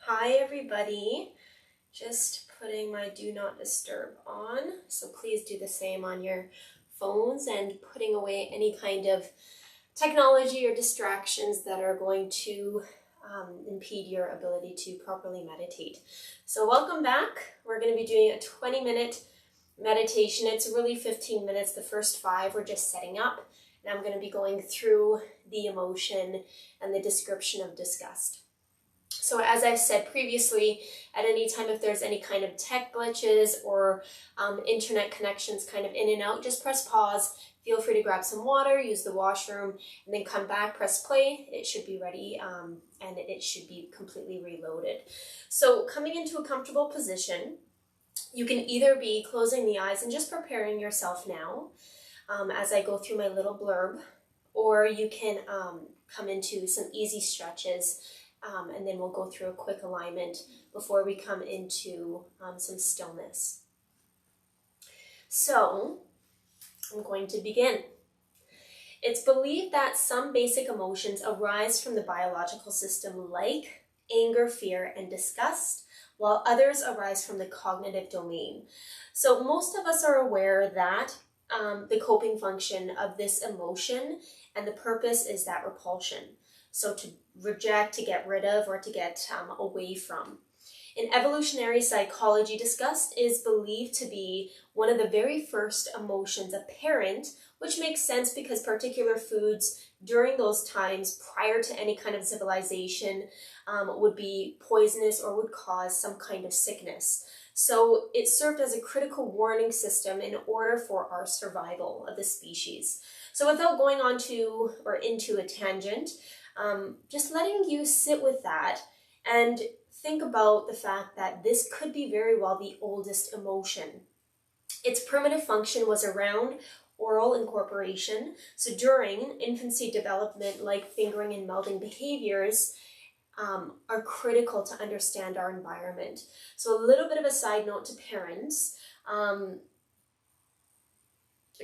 Hi everybody, just putting my do not disturb on, so please do the same on your phones and putting away any kind of technology or distractions that are going to impede your ability to properly meditate. So welcome back. We're going to be doing a 20-minute meditation. It's really 15 minutes. The first 5 we're just setting up, and I'm going to be going through the emotion and the description of disgust. So as I've said previously, at any time if there's any kind of tech glitches or internet connections kind of in and out, just press pause, feel free to grab some water, use the washroom, and then come back, press play. It should be ready and it should be completely reloaded. So coming into a comfortable position, you can either be closing the eyes and just preparing yourself now as I go through my little blurb, or you can come into some easy stretches. And then we'll go through a quick alignment before we come into some stillness. So, I'm going to begin. It's believed that some basic emotions arise from the biological system like anger, fear, and disgust, while others arise from the cognitive domain. So most of us are aware that the coping function of this emotion and the purpose is that repulsion. So to reject, to get rid of, or to get away from. In evolutionary psychology, disgust is believed to be one of the very first emotions apparent, which makes sense because particular foods during those times prior to any kind of civilization would be poisonous or would cause some kind of sickness. So it served as a critical warning system in order for our survival of the species. So without going on to or into a tangent, just letting you sit with that and think about the fact that this could be very well the oldest emotion. Its primitive function was around oral incorporation. So during infancy development, like fingering and melding behaviors are critical to understand our environment. So a little bit of a side note to parents.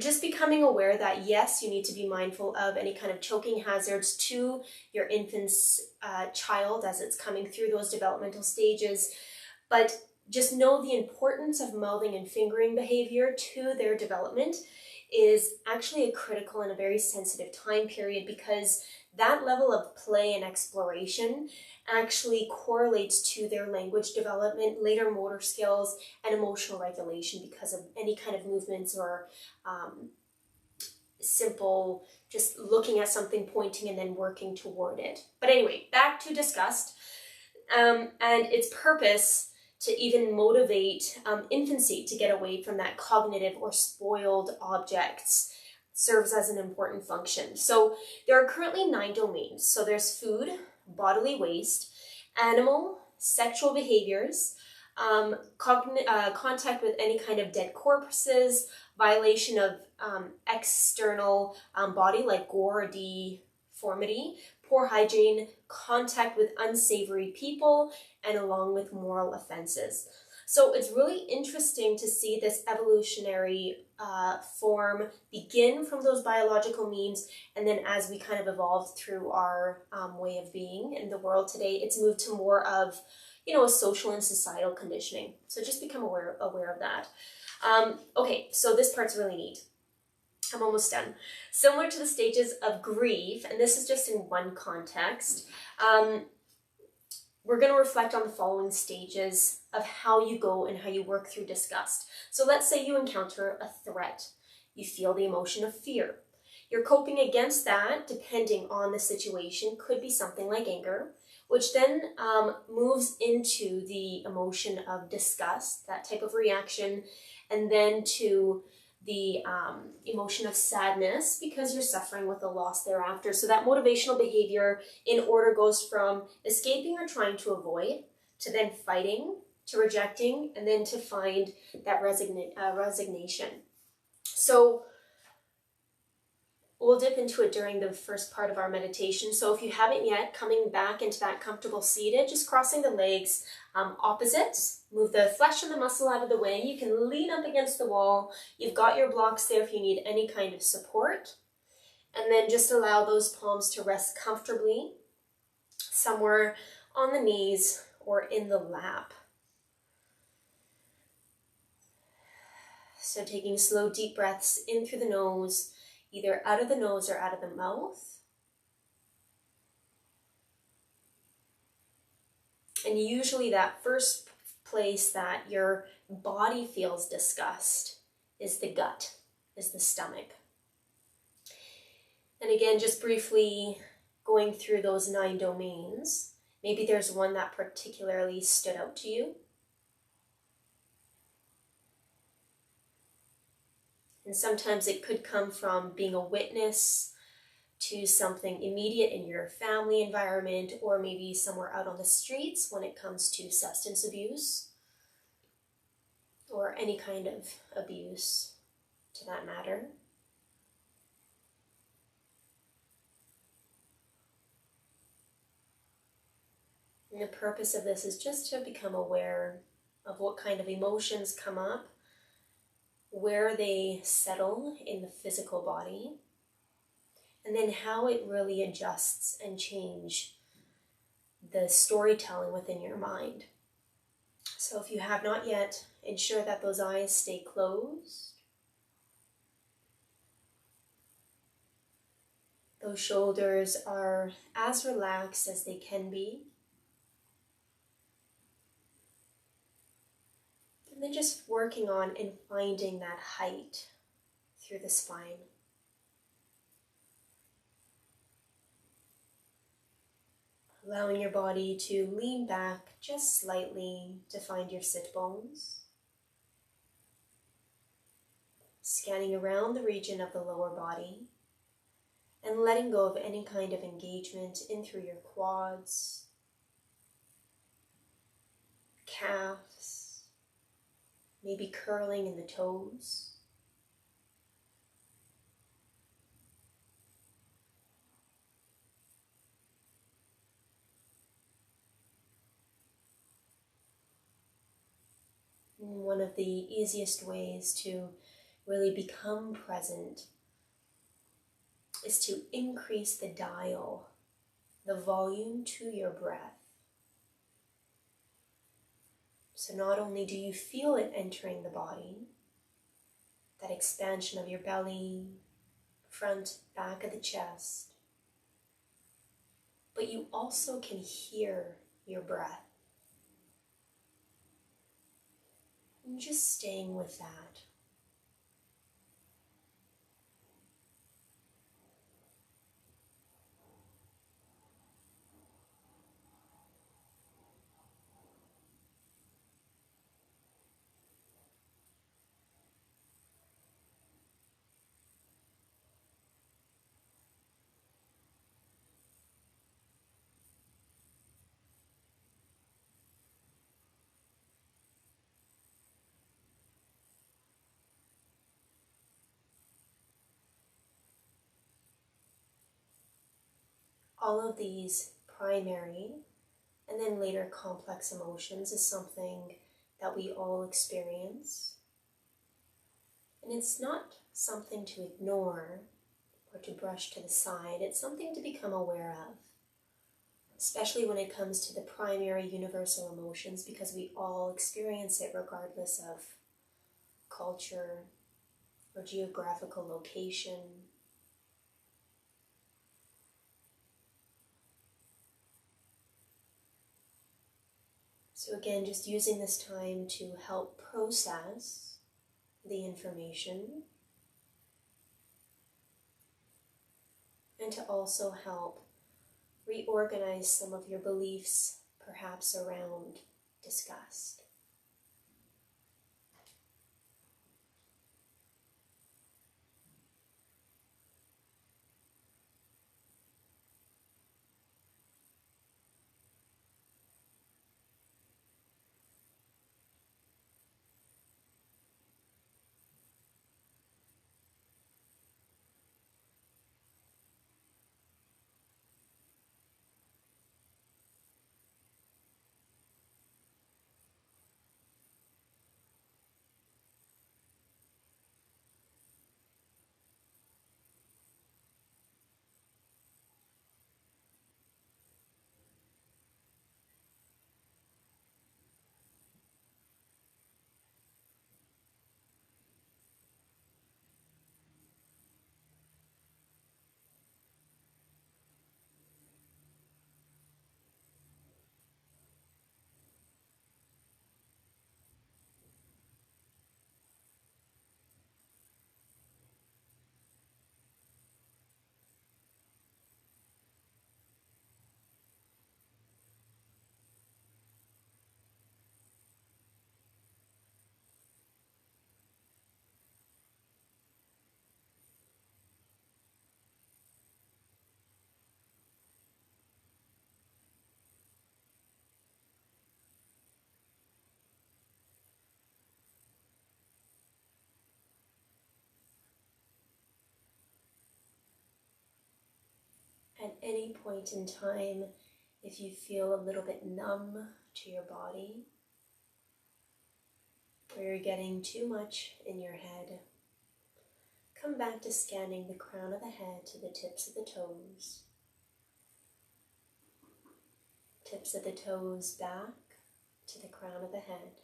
Just becoming aware that yes, you need to be mindful of any kind of choking hazards to your infant's child as it's coming through those developmental stages, but just know the importance of mouthing and fingering behavior to their development is actually a critical and a very sensitive time period, because that level of play and exploration actually correlates to their language development, later motor skills, and emotional regulation because of any kind of movements or simple just looking at something, pointing, and then working toward it. But anyway, back to disgust and its purpose to even motivate infancy to get away from that cognitive or spoiled objects serves as an important function. So there are currently 9 domains. So there's food, bodily waste, animal, sexual behaviors, contact with any kind of dead corpses, violation of external body like gore or deformity, poor hygiene, contact with unsavory people, and along with moral offenses. So it's really interesting to see this evolutionary form begin from those biological means, and then as we kind of evolved through our way of being in the world today, it's moved to more of, a social and societal conditioning. So just become aware of that. Okay, so this part's really neat. I'm almost done. Similar to the stages of grief, and this is just in one context, we're going to reflect on the following stages of how you go and how you work through disgust. So let's say you encounter a threat. You feel the emotion of fear. Your coping against that, depending on the situation, could be something like anger, which then moves into the emotion of disgust, that type of reaction, and then to the emotion of sadness because you're suffering with a loss thereafter. So that motivational behavior in order goes from escaping or trying to avoid to then fighting, to rejecting, and then to find that resignation. So we'll dip into it during the first part of our meditation. So if you haven't yet, coming back into that comfortable seated, just crossing the legs opposites, move the flesh and the muscle out of the way. You can lean up against the wall. You've got your blocks there if you need any kind of support. And then just allow those palms to rest comfortably somewhere on the knees or in the lap. So taking slow, deep breaths in through the nose, either out of the nose or out of the mouth. And usually that first place that your body feels disgust is the gut, is the stomach. And again, just briefly going through those 9 domains. Maybe there's one that particularly stood out to you. And sometimes it could come from being a witness to something immediate in your family environment, or maybe somewhere out on the streets when it comes to substance abuse or any kind of abuse to that matter. And the purpose of this is just to become aware of what kind of emotions come up, where they settle in the physical body, and then how it really adjusts and changes the storytelling within your mind. So if you have not yet, ensure that those eyes stay closed. Those shoulders are as relaxed as they can be. And then just working on and finding that height through the spine. Allowing your body to lean back just slightly to find your sit bones. Scanning around the region of the lower body and letting go of any kind of engagement in through your quads, calves, maybe curling in the toes. One of the easiest ways to really become present is to increase the dial, the volume to your breath. So not only do you feel it entering the body, that expansion of your belly, front, back of the chest, but you also can hear your breath. And just staying with that. All of these primary and then later complex emotions is something that we all experience. And it's not something to ignore or to brush to the side. It's something to become aware of, especially when it comes to the primary universal emotions, because we all experience it regardless of culture or geographical location. So again, just using this time to help process the information and to also help reorganize some of your beliefs, perhaps around disgust. any point in time, if you feel a little bit numb to your body, or you're getting too much in your head, come back to scanning the crown of the head to the tips of the toes. Tips of the toes back to the crown of the head.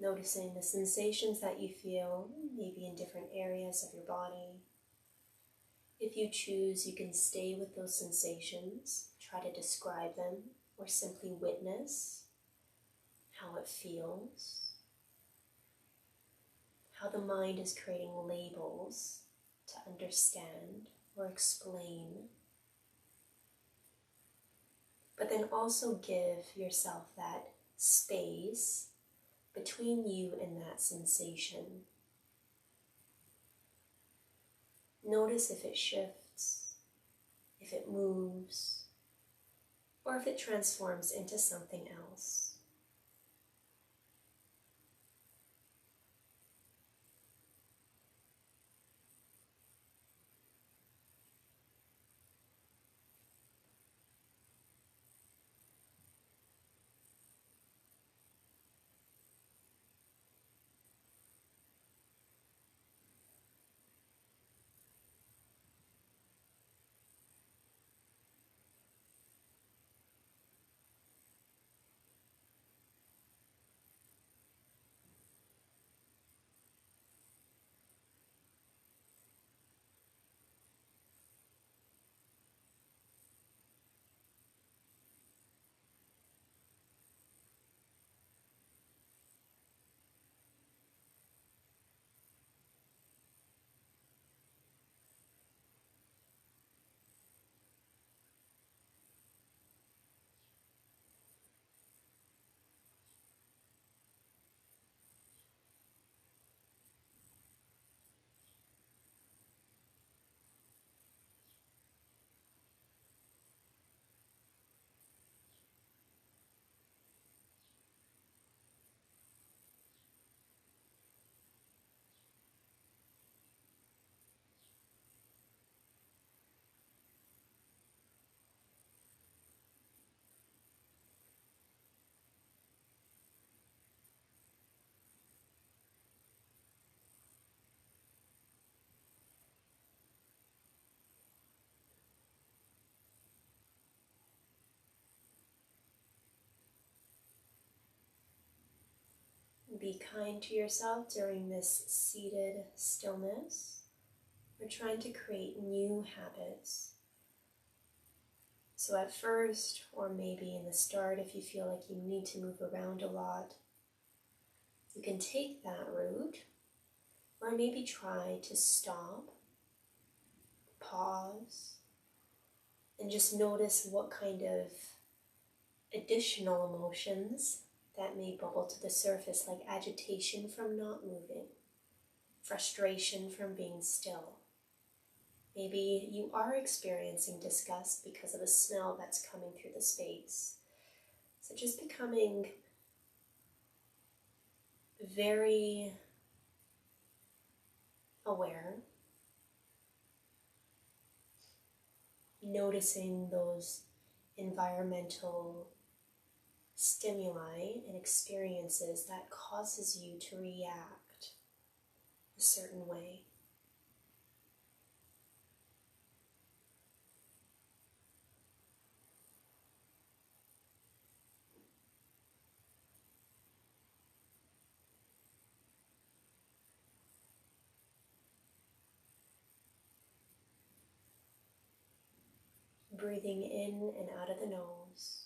Noticing the sensations that you feel, maybe in different areas of your body. If you choose, you can stay with those sensations, try to describe them, or simply witness how it feels, how the mind is creating labels to understand or explain, but then also give yourself that space between you and that sensation. Notice if it shifts, if it moves, or if it transforms into something else. Be kind to yourself during this seated stillness. We're trying to create new habits. So at first, or maybe in the start, if you feel like you need to move around a lot, you can take that route, or maybe try to stop, pause, and just notice what kind of additional emotions that may bubble to the surface, like agitation from not moving, frustration from being still. Maybe you are experiencing disgust because of a smell that's coming through the space. So just becoming very aware, noticing those environmental stimuli and experiences that causes you to react a certain way. Breathing in and out of the nose.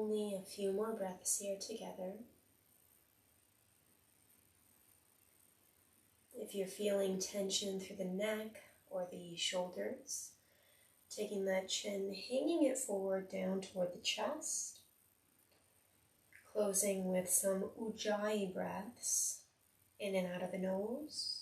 Only a few more breaths here together. If you're feeling tension through the neck or the shoulders, taking that chin, hanging it forward down toward the chest, closing with some ujjayi breaths in and out of the nose.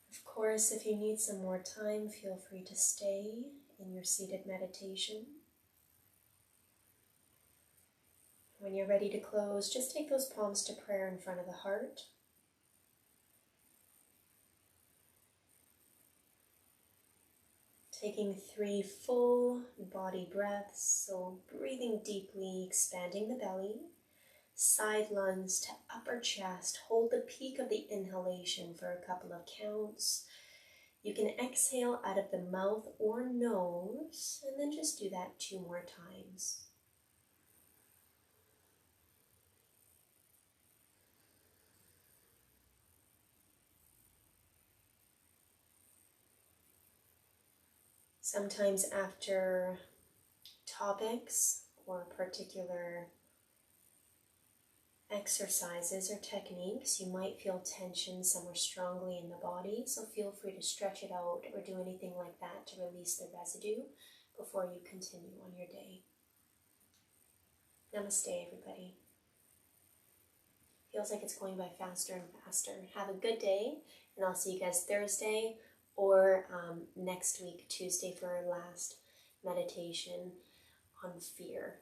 Of course, if you need some more time, feel free to stay in your seated meditation. When you're ready to close, just take those palms to prayer in front of the heart. Taking 3 full body breaths, so breathing deeply, expanding the belly. Side lunge to upper chest. Hold the peak of the inhalation for a couple of counts. You can exhale out of the mouth or nose, and then just do that 2 more times. Sometimes after topics or particular exercises or techniques, you might feel tension somewhere strongly in the body, so feel free to stretch it out or do anything like that to release the residue before you continue on your day. Namaste, everybody. Feels like it's going by faster and faster. Have a good day, and I'll see you guys Thursday or next week, Tuesday, for our last meditation on fear.